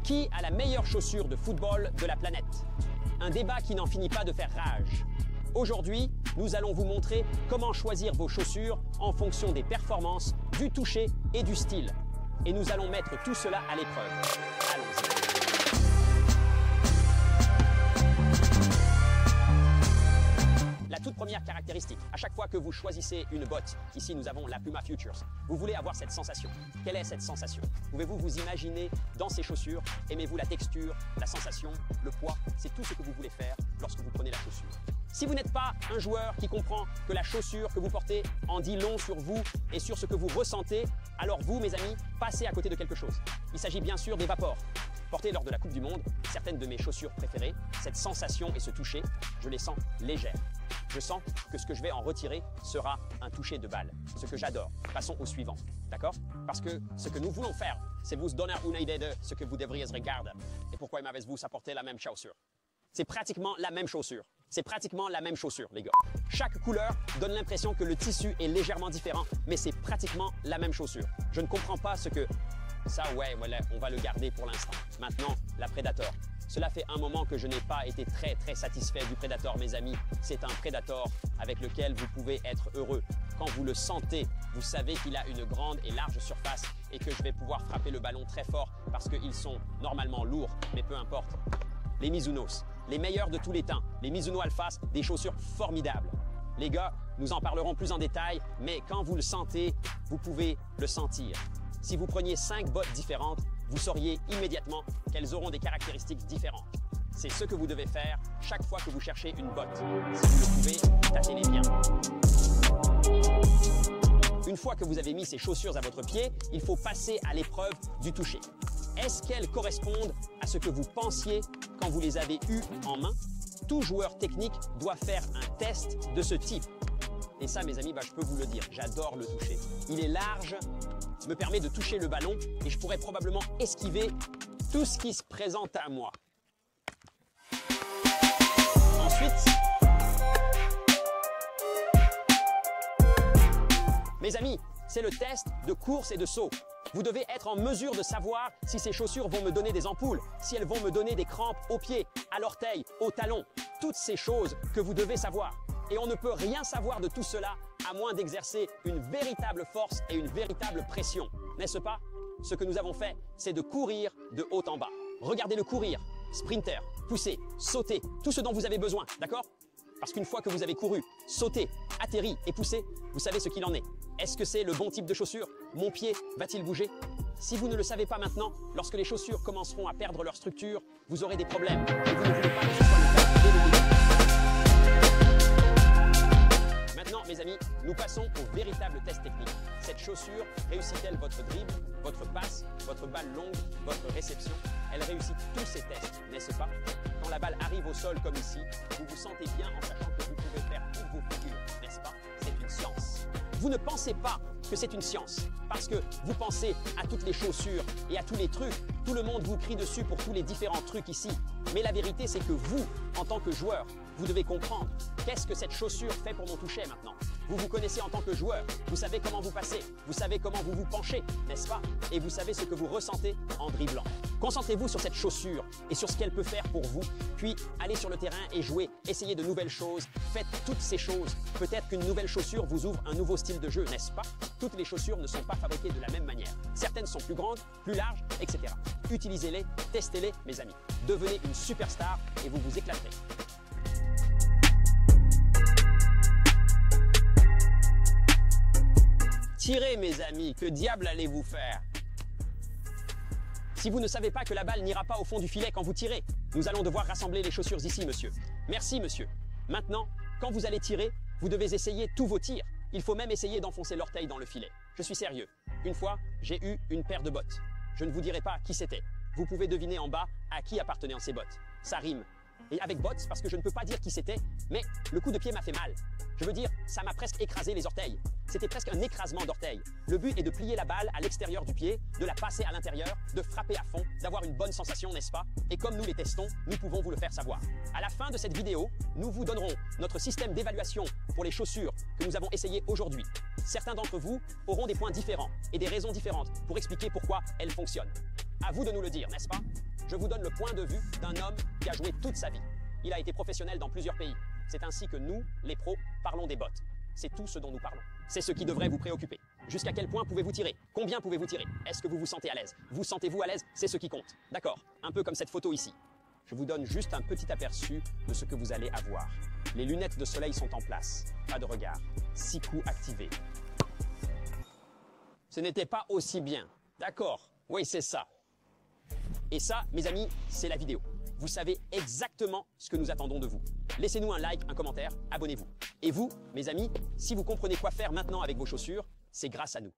Qui a la meilleure chaussure de football de la planète? Un débat qui n'en finit pas de faire rage. Aujourd'hui, nous allons vous montrer comment choisir vos chaussures en fonction des performances, du toucher et du style. Et nous allons mettre tout cela à l'épreuve. Allons-y. La toute première caractéristique, à chaque fois que vous choisissez une botte, ici nous avons la Puma Futures, vous voulez avoir cette sensation. Quelle est cette sensation? Pouvez-vous vous imaginer dans ces chaussures? Aimez-vous la texture, la sensation, le poids? C'est tout ce que vous voulez faire lorsque vous prenez la chaussure. Si vous n'êtes pas un joueur qui comprend que la chaussure que vous portez en dit long sur vous et sur ce que vous ressentez, alors vous, mes amis, passez à côté de quelque chose. Il s'agit bien sûr des Vapor. Portées lors de la Coupe du Monde, certaines de mes chaussures préférées, cette sensation et ce toucher, je les sens légères. Je sens que ce que je vais en retirer sera un toucher de balle, ce que j'adore. Passons au suivant, d'accord? Parce que ce que nous voulons faire, c'est vous donner une idée de ce que vous devriez regarder. Et pourquoi m'avez-vous apporté la même chaussure? C'est pratiquement la même chaussure. C'est pratiquement la même chaussure, les gars. Chaque couleur donne l'impression que le tissu est légèrement différent, mais c'est pratiquement la même chaussure. Je ne comprends pas ce que... Ça, ouais, voilà, on va le garder pour l'instant. Maintenant, la Predator. Cela fait un moment que je n'ai pas été très satisfait du Predator, mes amis. C'est un Predator avec lequel vous pouvez être heureux. Quand vous le sentez, vous savez qu'il a une grande et large surface et que je vais pouvoir frapper le ballon très fort parce qu'ils sont normalement lourds, mais peu importe. Les Mizunos, les meilleurs de tous les temps. Les Mizuno Alphas, des chaussures formidables. Les gars, nous en parlerons plus en détail, mais quand vous le sentez, vous pouvez le sentir. Si vous preniez 5 bottes différentes, vous sauriez immédiatement qu'elles auront des caractéristiques différentes. C'est ce que vous devez faire chaque fois que vous cherchez une botte. Si vous le pouvez, tâchez-les bien. Une fois que vous avez mis ces chaussures à votre pied, il faut passer à l'épreuve du toucher. Est-ce qu'elles correspondent à ce que vous pensiez quand vous les avez eues en main? Tout joueur technique doit faire un test de ce type. Et ça, mes amis, je peux vous le dire, j'adore le toucher. Il est large, me permet de toucher le ballon et je pourrais probablement esquiver tout ce qui se présente à moi. Ensuite, mes amis, c'est le test de course et de saut. Vous devez être en mesure de savoir si ces chaussures vont me donner des ampoules, si elles vont me donner des crampes aux pieds, à l'orteil, aux talons. Toutes ces choses que vous devez savoir. Et on ne peut rien savoir de tout cela à moins d'exercer une véritable force et une véritable pression. N'est-ce pas? Ce que nous avons fait, c'est de courir de haut en bas. Regardez-le courir, sprinter, pousser, sauter, tout ce dont vous avez besoin, d'accord? Parce qu'une fois que vous avez couru, sauté, atterri et poussé, vous savez ce qu'il en est. Est-ce que c'est le bon type de chaussure? Mon pied va-t-il bouger? Si vous ne le savez pas maintenant, lorsque les chaussures commenceront à perdre leur structure, vous aurez des problèmes. Et vous ne voulez pas que ce soit le cas dès le début. Maintenant, mes amis, nous passons au véritable test technique. Cette chaussure réussit-elle votre dribble, votre passe, votre balle longue, votre réception? Elle réussit tous ces tests, n'est-ce pas? Quand la balle arrive au sol comme ici, vous vous sentez bien en sachant que vous pouvez faire toutes vos figures, n'est-ce pas? C'est une science. Vous ne pensez pas que c'est une science parce que vous pensez à toutes les chaussures et à tous les trucs. Tout le monde vous crie dessus pour tous les différents trucs ici. Mais la vérité, c'est que vous, en tant que joueur, vous devez comprendre qu'est-ce que cette chaussure fait pour mon toucher maintenant. Vous vous connaissez en tant que joueur, vous savez comment vous passez, vous savez comment vous vous penchez, n'est-ce pas? Et vous savez ce que vous ressentez en dribblant. Concentrez-vous sur cette chaussure et sur ce qu'elle peut faire pour vous, puis allez sur le terrain et jouez, essayez de nouvelles choses, faites toutes ces choses. Peut-être qu'une nouvelle chaussure vous ouvre un nouveau style de jeu, n'est-ce pas? Toutes les chaussures ne sont pas fabriquées de la même manière. Certaines sont plus grandes, plus larges, etc. Utilisez-les, testez-les, mes amis. Devenez une superstar et vous vous éclaterez. Tirez, mes amis, que diable allez-vous faire? Si vous ne savez pas que la balle n'ira pas au fond du filet quand vous tirez, nous allons devoir rassembler les chaussures ici, monsieur. Merci, monsieur. Maintenant, quand vous allez tirer, vous devez essayer tous vos tirs. Il faut même essayer d'enfoncer l'orteil dans le filet. Je suis sérieux. Une fois, j'ai eu une paire de bottes. Je ne vous dirai pas qui c'était. Vous pouvez deviner en bas à qui appartenaient ces bottes. Ça rime. Et avec bottes, parce que je ne peux pas dire qui c'était, mais le coup de pied m'a fait mal. Je veux dire, ça m'a presque écrasé les orteils. C'était presque un écrasement d'orteils. Le but est de plier la balle à l'extérieur du pied, de la passer à l'intérieur, de frapper à fond, d'avoir une bonne sensation, n'est-ce pas? Et comme nous les testons, nous pouvons vous le faire savoir. À la fin de cette vidéo, nous vous donnerons notre système d'évaluation pour les chaussures que nous avons essayées aujourd'hui. Certains d'entre vous auront des points différents et des raisons différentes pour expliquer pourquoi elles fonctionnent. À vous de nous le dire, n'est-ce pas? Je vous donne le point de vue d'un homme qui a joué toute sa vie. Il a été professionnel dans plusieurs pays. C'est ainsi que nous, les pros, parlons des bots. C'est tout ce dont nous parlons. C'est ce qui devrait vous préoccuper. Jusqu'à quel point pouvez-vous tirer? Combien pouvez-vous tirer? Est-ce que vous vous sentez à l'aise? Vous sentez-vous à l'aise? C'est ce qui compte. D'accord. Un peu comme cette photo ici. Je vous donne juste un petit aperçu de ce que vous allez avoir. Les lunettes de soleil sont en place. Pas de regard. 6 coups activés. Ce n'était pas aussi bien. D'accord. Oui, c'est ça. Et ça, mes amis, c'est la vidéo. Vous savez exactement ce que nous attendons de vous. Laissez-nous un like, un commentaire, abonnez-vous. Et vous, mes amis, si vous comprenez quoi faire maintenant avec vos chaussures, c'est grâce à nous.